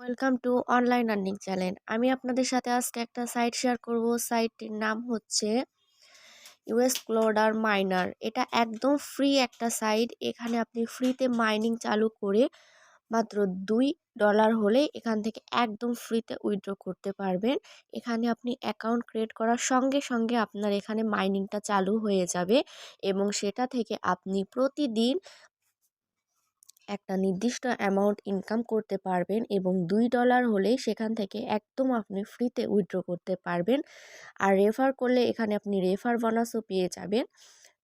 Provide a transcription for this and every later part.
Welcome to online earning channel. আমি আপনাদের সাথে আজকে একটা সাইট শেয়ার করব। সাইটটির নাম হচ্ছে Uscloudminer। এটা একদম ফ্রি একটা সাইট। এখানে আপনি ফ্রিতে মাইনিং চালু করে মাত্র $2 হলে এখান থেকে একদম ফ্রিতে উইথড্র করতে পারবেন। এখানে আপনি অ্যাকাউন্ট ক্রিয়েট করার সঙ্গে সঙ্গে আপনার এখানে মাইনিংটা চালু হয়ে যাবে এবং সেটা থেকে আপনি প্রতিদিন একটা নির্দিষ্ট অ্যামাউন্ট ইনকাম করতে পারবেন এবং $2 হলেই সেখান থেকে একদম আপনি ফ্রিতে উইথড্র করতে পারবেন। আর রেফার করলে এখানে আপনি রেফার বোনাসও পেয়ে যাবেন।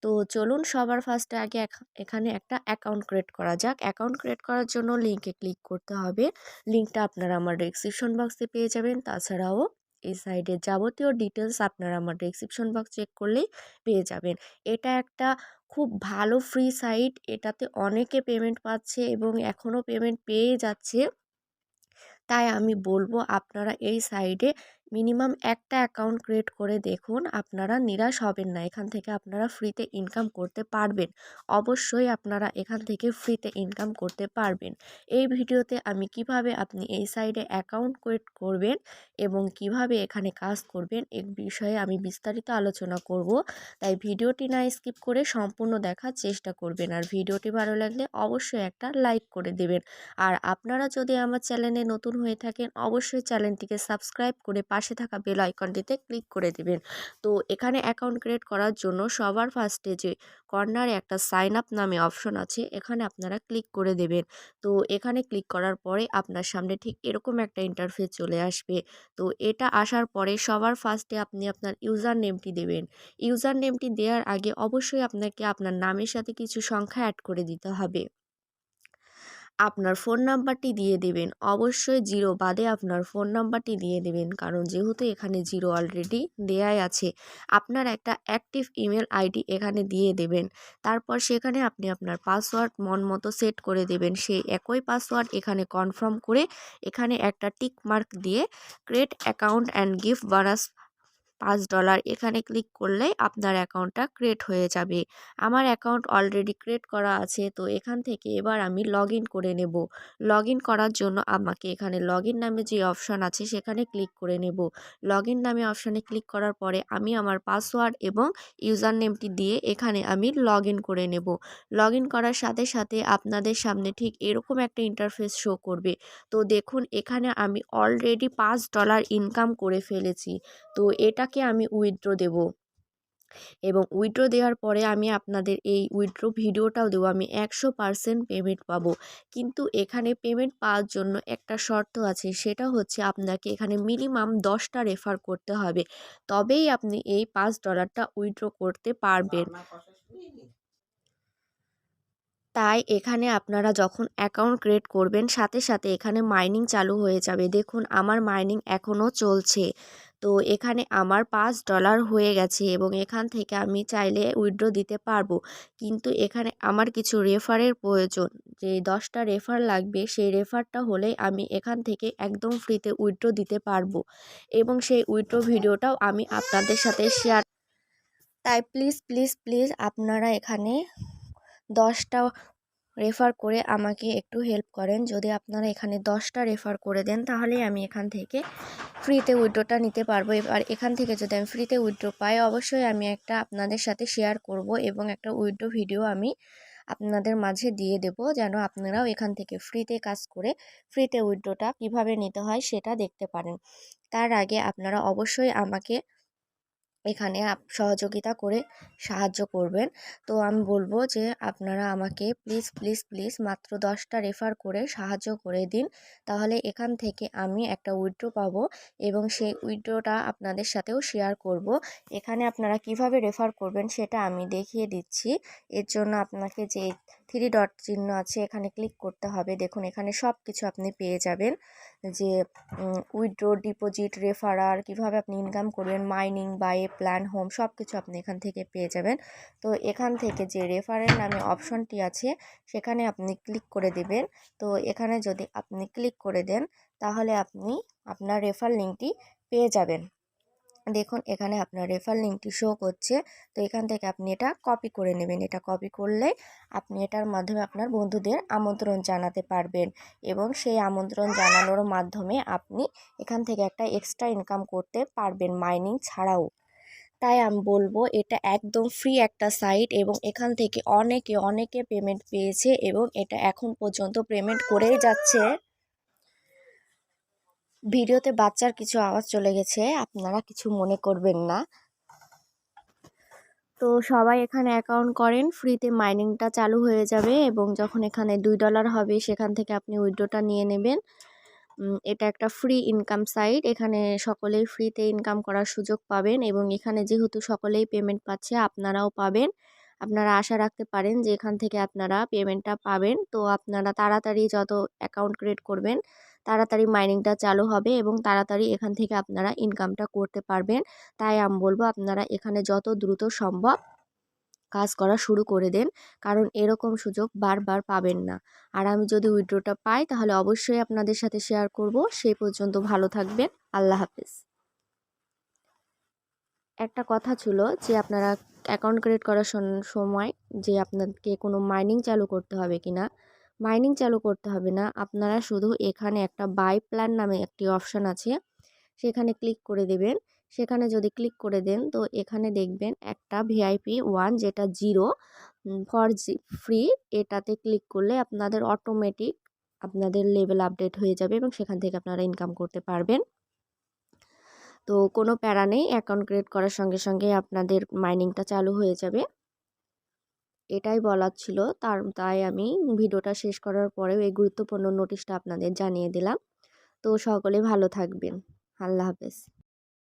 তো চলুন সবার ফার্স্টে আগে এখানে একটা অ্যাকাউন্ট ক্রিয়েট করা যাক। অ্যাকাউন্ট ক্রিয়েট করার জন্য লিঙ্কে ক্লিক করতে হবে। লিঙ্কটা আপনারা আমার ডেসক্রিপশন বক্সে পেয়ে যাবেন। তাছাড়াও এই সাইডের যাবতীয় ডিটেলস আপনারা আমার ডেসক্রিপশন বক্স চেক করলেই পেয়ে যাবেন। এটা একটা খুব ভালো ফ্রি সাইট। এটাতে অনেকে পেমেন্ট পাচ্ছে এবং এখনও পেমেন্ট পেয়ে যাচ্ছে। তাই আমি বলবো আপনারা এই সাইডে মিনিমাম একটা অ্যাকাউন্ট ক্রিয়েট করে দেখুন, আপনারা নিরাশ হবেন না। এখান থেকে আপনারা ফ্রিতে ইনকাম করতে পারবেন। অবশ্যই আপনারা এখান থেকে ফ্রিতে ইনকাম করতে পারবেন। এই ভিডিওতে আমি কিভাবে আপনি এই সাইডে অ্যাকাউন্ট ক্রিয়েট করবেন এবং কিভাবে এখানে কাজ করবেন এই বিষয়ে আমি বিস্তারিত আলোচনা করব। তাই ভিডিওটি না স্কিপ করে সম্পূর্ণ দেখার চেষ্টা করবেন। আর ভিডিওটি ভালো লাগলে অবশ্যই একটা লাইক করে দেবেন। আর আপনারা যদি আমার চ্যানেলে নতুন হয়ে থাকেন অবশ্যই চ্যানেলটিকে সাবস্ক্রাইব করে পাশে থাকা বেল আইকনটিতে ক্লিক করে দিবেন। তো এখানে অ্যাকাউন্ট ক্রিয়েট করার জন্য সবার ফার্স্টে যে কর্নারে একটা সাইন আপ নামে অপশন আছে এখানে আপনারা ক্লিক করে দেবেন। তো এখানে ক্লিক করার পরে আপনার সামনে ঠিক এরকম একটা ইন্টারফেস চলে আসবে। তো এটা আসার পরে সবার ফার্স্টে আপনি আপনার ইউজার নেমটি দেবেন। ইউজার নেমটি দেওয়ার আগে অবশ্যই আপনাকে আপনার নামের সাথে কিছু সংখ্যা অ্যাড করে দিতে হবে। আপনার ফোন নাম্বারটি দিয়ে দেবেন। অবশ্যই 0 বাদে আপনার ফোন নাম্বারটি দিয়ে দেবেন, কারণ যেহেতু এখানে 0 অলরেডি দেয়াই আছে। আপনার একটা অ্যাক্টিভ ইমেল আইডি এখানে দিয়ে দেবেন। তারপর সেখানে আপনি আপনার পাসওয়ার্ড মন মতো সেট করে দেবেন। সেই একই পাসওয়ার্ড এখানে কনফার্ম করে এখানে একটা টিক মার্ক দিয়ে create account and gift bonus $5 এখানে ক্লিক করলেই আপনার অ্যাকাউন্টটা ক্রিয়েট হয়ে যাবে। আমার অ্যাকাউন্ট অলরেডি ক্রিয়েট করা আছে। তো এখান থেকে এবার আমি লগ ইন করে নেব। লগ ইন করার জন্য আমাকে এখানে লগ ইন নামে যে অপশান আছে সেখানে ক্লিক করে নেব। লগ ইন নামে অপশানে ক্লিক করার পরে আমি আমার পাসওয়ার্ড এবং ইউজার নেমটি দিয়ে এখানে আমি লগ ইন করে নেব। লগ ইন করার সাথে সাথে আপনাদের সামনে ঠিক এরকম একটা ইন্টারফেস শো করবে। তো দেখুন এখানে আমি অলরেডি $5 ইনকাম করে ফেলেছি। তো এটাকে আমি উইথড্র দেব এবং উইথড্র দেওয়ার পরে আমি আপনাদের এই উইথড্র ভিডিওটাও দেবো। আমি 100% পেমেন্ট পাবো। কিন্তু এখানে পেমেন্ট পাওয়ার জন্য একটা শর্ত আছে, সেটা হচ্ছে আপনাকে এখানে মিনিমাম 10টা রেফার করতে হবে, তবেই আপনি এই $5টা উইথড্র করতে পারবেন। তাই এখানে আপনারা যখন অ্যাকাউন্ট ক্রিয়েট করবেন সাথে সাথে এখানে মাইনিং চালু হয়ে যাবে। দেখুন আমার মাইনিং এখনও চলছে। তো এখানে আমার $5 হয়ে গেছে এবং এখান থেকে আমি চাইলে উইথড্র দিতে পারবো। কিন্তু এখানে আমার কিছু রেফারের প্রয়োজন। যে 10টা রেফার লাগবে সেই রেফারটা হলেই আমি এখান থেকে একদম ফ্রিতে উইথড্র দিতে পারবো এবং সেই উইথড্র ভিডিওটাও আমি আপনাদের সাথে শেয়ার। তাই প্লিজ প্লিজ প্লিজ আপনারা এখানে 10টা রেফার করে আমাকে একটু হেল্প করেন। যদি আপনারা এখানে 10টা রেফার করে দেন তাহলে আমি এখান থেকে ফ্রিতে উইথড্রটা নিতে পারবো। এবার এখান থেকে যদি আমি ফ্রিতে উইথড্র পাই অবশ্যই আমি একটা আপনাদের সাথে শেয়ার করব এবং একটা উইথড্র ভিডিও আমি আপনাদের মাঝে দিয়ে দেব, যেন আপনারাও এখান থেকে ফ্রিতে কাজ করে ফ্রিতে উইথড্রটা কীভাবে নিতে হয় সেটা দেখতে পারেন। তার আগে আপনারা অবশ্যই আমাকে এখানে সহযোগিতা করে সাহায্য করবেন। তো আমি বলবো যে আপনারা আমাকে প্লিজ প্লিজ প্লিজ মাত্র 10টা রেফার করে সাহায্য করে দিন। তাহলে এখান থেকে আমি একটা উইথড্র পাবো এবং সেই উইথড্রটা আপনাদের সাথেও শেয়ার করব। এখানে আপনারা কিভাবে রেফার করবেন সেটা আমি দেখিয়ে দিচ্ছি। এর জন্য আপনাকে যে 3 ডট চিহ্ন আছে এখানে ক্লিক করতে হবে। দেখুন এখানে সব কিছু আপনি পেয়ে যাবেন, যে উইথড্র, ডিপোজিট, রেফারার, কিভাবে আপনি ইনকাম করবেন, মাইনিং, বাই প্ল্যান, হোম সব কিছু আপনি এখান থেকে পেয়ে যাবেন। তো এখান থেকে যে রেফারের নামে অপশনটি আছে সেখানে আপনি ক্লিক করে দিবেন। তো এখানে যদি আপনি ক্লিক করে দেন তাহলে আপনি আপনার রেফার লিঙ্কটি পেয়ে যাবেন। দেখুন এখানে আপনার রেফার লিঙ্কটি শো করছে। তো এখান থেকে আপনি এটা কপি করে নেবেন। এটা কপি করলে আপনি এটার মাধ্যমে আপনার বন্ধুদের আমন্ত্রণ জানাতে পারবেন এবং সেই আমন্ত্রণ জানানোর মাধ্যমে আপনি এখান থেকে একটা এক্সট্রা ইনকাম করতে পারবেন মাইনিং ছাড়াও। তাই আমি বলবো এটা একদম ফ্রি একটা সাইট এবং এখান থেকে অনেকে পেমেন্ট পেয়েছে এবং এটা এখন পর্যন্ত পেমেন্ট করেই যাচ্ছে। ভিডিওতে বাচ্চার কিছু আওয়াজ চলে গেছে, আপনারা কিছু মনে করবেন না। তো সবাই এখানে অ্যাকাউন্ট করেন, ফ্রিতে মাইনিংটা চালু হয়ে যাবে এবং যখন এখানে $2 হবে সেখান থেকে আপনি উইথড্রটা নিয়ে নেবেন। এটা একটা ফ্রি ইনকাম সাইট, এখানে সকলেই ফ্রিতে ইনকাম করার সুযোগ পাবেন এবং এখানে যেহেতু সকলেই পেমেন্ট পাচ্ছে আপনারাও পাবেন। আপনারা আশা রাখতে পারেন যে এখান থেকে আপনারা পেমেন্টটা পাবেন। তো আপনারা তাড়াতাড়ি যত অ্যাকাউন্ট ক্রিয়েট করবেন তাড়াতাড়ি মাইনিংটা চালু হবে এবং তাড়াতাড়ি এখান থেকে আপনারা ইনকামটা করতে পারবেন। তাই আমি বলবো আপনারা এখানে যত দ্রুত সম্ভব কাজ করা শুরু করে দেন, কারণ এরকম সুযোগ বারবার পাবেন না। আর আমি যদি উইথড্রটা পাই তাহলে অবশ্যই আপনাদের সাথে শেয়ার করব। সেই পর্যন্ত ভালো থাকবেন। আল্লাহ হাফেজ। একটা কথা ছিল যে আপনারা অ্যাকাউন্ট ক্রিয়েট করার সময় যে আপনাদেরকে কোনো মাইনিং চালু করতে হবে কিনা, মাইনিং চালু করতে হবে না। আপনারা শুধু এখানে একটা বাই প্ল্যান নামে একটি অপশান আছে, সেখানে ক্লিক করে দেবেন। সেখানে যদি ক্লিক করে দেন তো এখানে দেখবেন একটা ভিআইপি 1 যেটা 0 ফর ফ্রি, এটাতে ক্লিক করলে আপনাদের অটোমেটিক আপনাদের লেভেল আপডেট হয়ে যাবে এবং সেখান থেকে আপনারা ইনকাম করতে পারবেন। তো কোনো প্যারা নেই, অ্যাকাউন্ট ক্রিয়েট করার সঙ্গে সঙ্গে আপনাদের মাইনিংটা চালু হয়ে যাবে। এটাই বলার ছিল, তাই আমি ভিডিওটা শেষ করার পরেও এই গুরুত্বপূর্ণ নোটিশটা আপনাদের জানিয়ে দিলাম। তো সকলে ভালো থাকবেন। আল্লাহ হাফেজ।